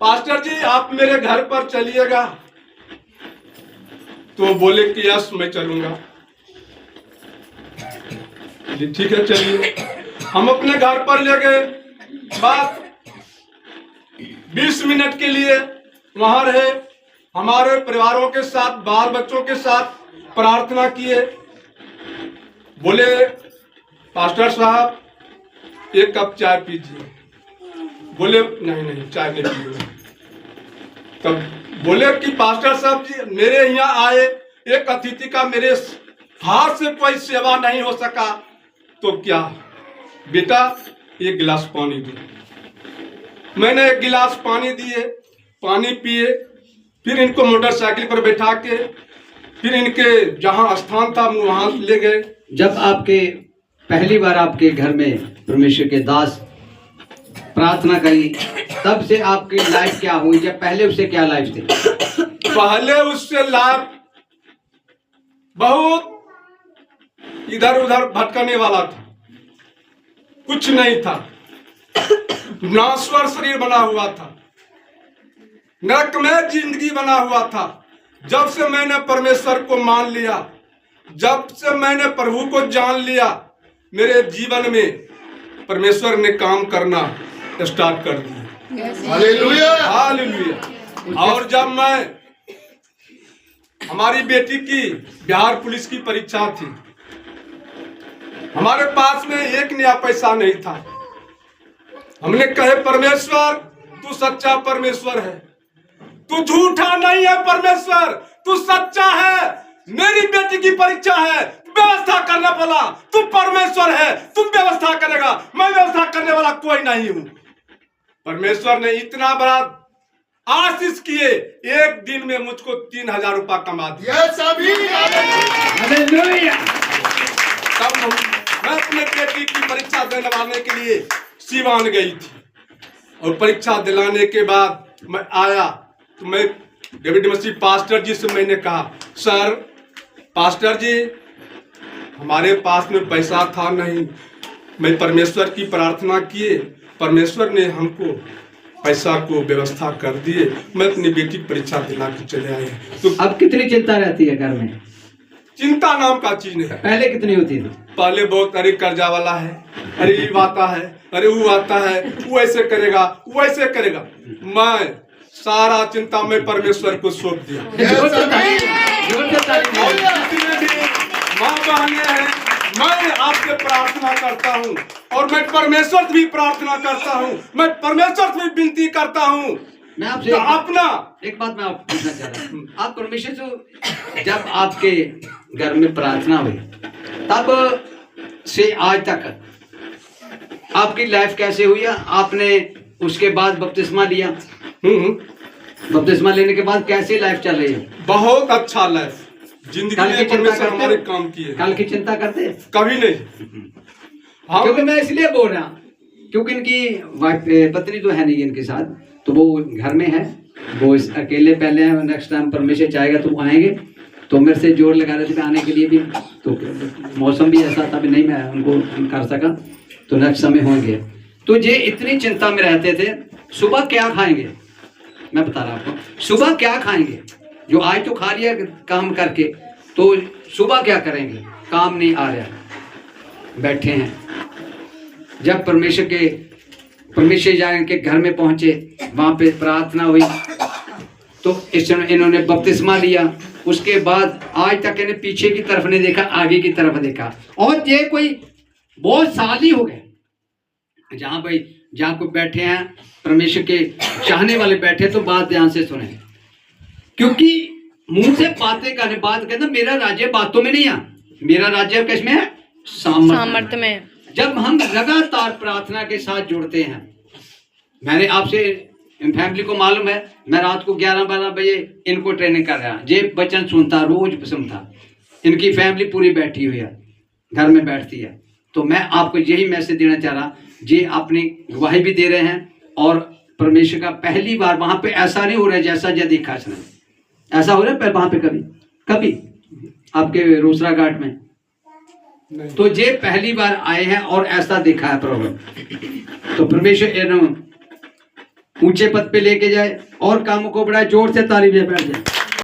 Pastor जी आप मेरे घर पर चलिएगा। तो बोले कि यस मैं चलूंगा। ठीक है चलिए। हम अपने घर पर ले गए। बात 20 मिनट के लिए वहां रहे, हमारे परिवारों के साथ, बाल बच्चों के साथ प्रार्थना किए। बोले पास्टर साहब एक कप चाय पीजिए। बोले नहीं नहीं चाय नहीं पीजिए। तब बोले कि पास्टर साहब जी मेरे यहाँ आए एक अतिथि का मेरे हाथ से कोई सेवा नहीं हो सका, तो क्या बेटा एक गिलास पानी दो। मैंने एक गिलास पानी दिए, पानी पिए। फिर इनको मोटरसाइकिल पर बैठा के फिर इनके जहां स्थान था वहां ले गए। जब आपके पहली बार आपके घर में परमेश्वर के दास प्रार्थना करी, तब से आपकी लाइफ क्या हुई? जब पहले उससे क्या लाइफ थी? पहले उससे लाइफ बहुत इधर उधर भटकने वाला था, कुछ नहीं था, नाश्वर शरीर बना हुआ था, नरकमय जिंदगी बना हुआ था। जब से मैंने परमेश्वर को मान लिया, जब से मैंने प्रभु को जान लिया, मेरे जीवन में परमेश्वर ने काम करना स्टार्ट कर दिया। Hallelujah hallelujah. और जब मैं हमारी बेटी की बिहार पुलिस की परीक्षा थी, हमारे पास में एक नया पैसा नहीं था। हमने कहे परमेश्वर तू सच्चा परमेश्वर है, तू झूठा नहीं है परमेश्वर, तू सच्चा है। मेरी बेटी की परीक्षा है, व्यवस्था करने वाला तू परमेश्वर है, तू व्यवस्था करेगा, मैं व्यवस्था करने वाला कोई नहीं हूं। परमेश्वर ने इतना बड़ा आशीष किए, एक दिन में मुझको 3000 रुपया कमा दिया। तब मैं अपने बेटी की परीक्षा दिलवाने के लिए सीवान गई थी, और परीक्षा दिलाने के बाद मैं आया तो मैं डेविड मसीह पास्टर जी से मैंने कहा, सर पास्टर जी हमारे पास में पैसा था नहीं, मैं परमेश्वर की प्रार्थना किए, परमेश्वर ने हमको पैसा को व्यवस्था कर दिए, मैं अपनी बेटी की परीक्षा दिला के चले आए। तो अब कितनी चिंता रहती है घर में? चिंता नाम का चीज नहीं। पहले कितनी होती थी? पहले बहुत, अरे कर्जा वाला है, अरे ये आता है, अरे वो आता है, वो ऐसे करेगा, वो ऐसे करेगा। मैं सारा चिंता में परमेश्वर को सौंप दिया। माँ बहने हैं, मैं आपसे प्रार्थना करता हूँ और मैं परमेश्वर से भी प्रार्थना करता हूँ, मैं परमेश्वर से भी विनती करता हूँ। मैं आपसे तो अपना एक बात मैं आपको पूछना चाह रहा हूँ, आप परमेश्वर से जब आपके घर में प्रार्थना हुई तब से आज तक आपकी लाइफ कैसे हुई? आपने उसके बाद बपतिस्मा लिया, बपतिस्मा लेने के बाद कैसी लाइफ चल रही है? बहुत अच्छा लाइफ, जिंदगी में परमेश्वर हमारे काम किए। कल की चिंता करते? कभी नहीं। क्योंकि मैं इसलिए बोल रहा हूँ क्योंकि इनकी पत्नी तो है नहीं इनके साथ, तो वो घर में है, वो अकेले पहले हैं। नेक्स्ट टाइम परमेश्वर चाहेगा तो आएंगे, तो मेरे से जोर लगा रहे थे आने के लिए भी, तो मौसम भी ऐसा था भी नहीं मैं उनको कर सका, तो नेक्स्ट समय होंगे। तो ये इतनी चिंता में रहते थे, सुबह क्या खाएंगे? मैं बता रहा आपको, सुबह क्या खाएंगे? जो आज तो खा लिया काम करके, तो सुबह क्या करेंगे? काम नहीं आ रहा, बैठे हैं। जब परमेश्वर जान के घर में पहुंचे, वहां पे प्रार्थना हुई, तो इन्होंने बपतिस्मा लिया। उसके बाद आज तक इन्हें पीछे की तरफ नहीं देखा, आगे की तरफ देखा। और ये कोई बहुत साल ही हो गए जहां कोई बैठे हैं, परमेश्वर के चाहने वाले बैठे, तो बात ध्यान से सुने, क्योंकि मुंह से बातें करने, बात कहना मेरा राज्य बातों में नहीं है, मेरा राज्य किस में है? सामर्थ्य में। जब हम लगातार प्रार्थना के साथ जुड़ते हैं, मैंने आपसे फैमिली को मालूम है, मैं रात को 11-12 बजे इनको ट्रेनिंग कर रहा, ये वचन सुनता, रोज सुनता, इनकी फैमिली पूरी बैठी हुई है, घर में बैठती है। तो मैं आपको यही मैसेज देना चाह रहा, ये अपनी गवाही भी दे रहे हैं, और परमेश्वर का पहली बार वहां पे ऐसा नहीं हो रहा है जैसा जो देखा इसने, ऐसा हो रहा है वहां पे कभी आपके रोसड़ा घाट में, तो ये पहली बार आए हैं और ऐसा देखा है प्रॉब्लम। तो परमेश्वर ऊंचे पद पे लेके जाए और कामों को बढ़ाए। जोर से ताली बजाए, बैठ जाए।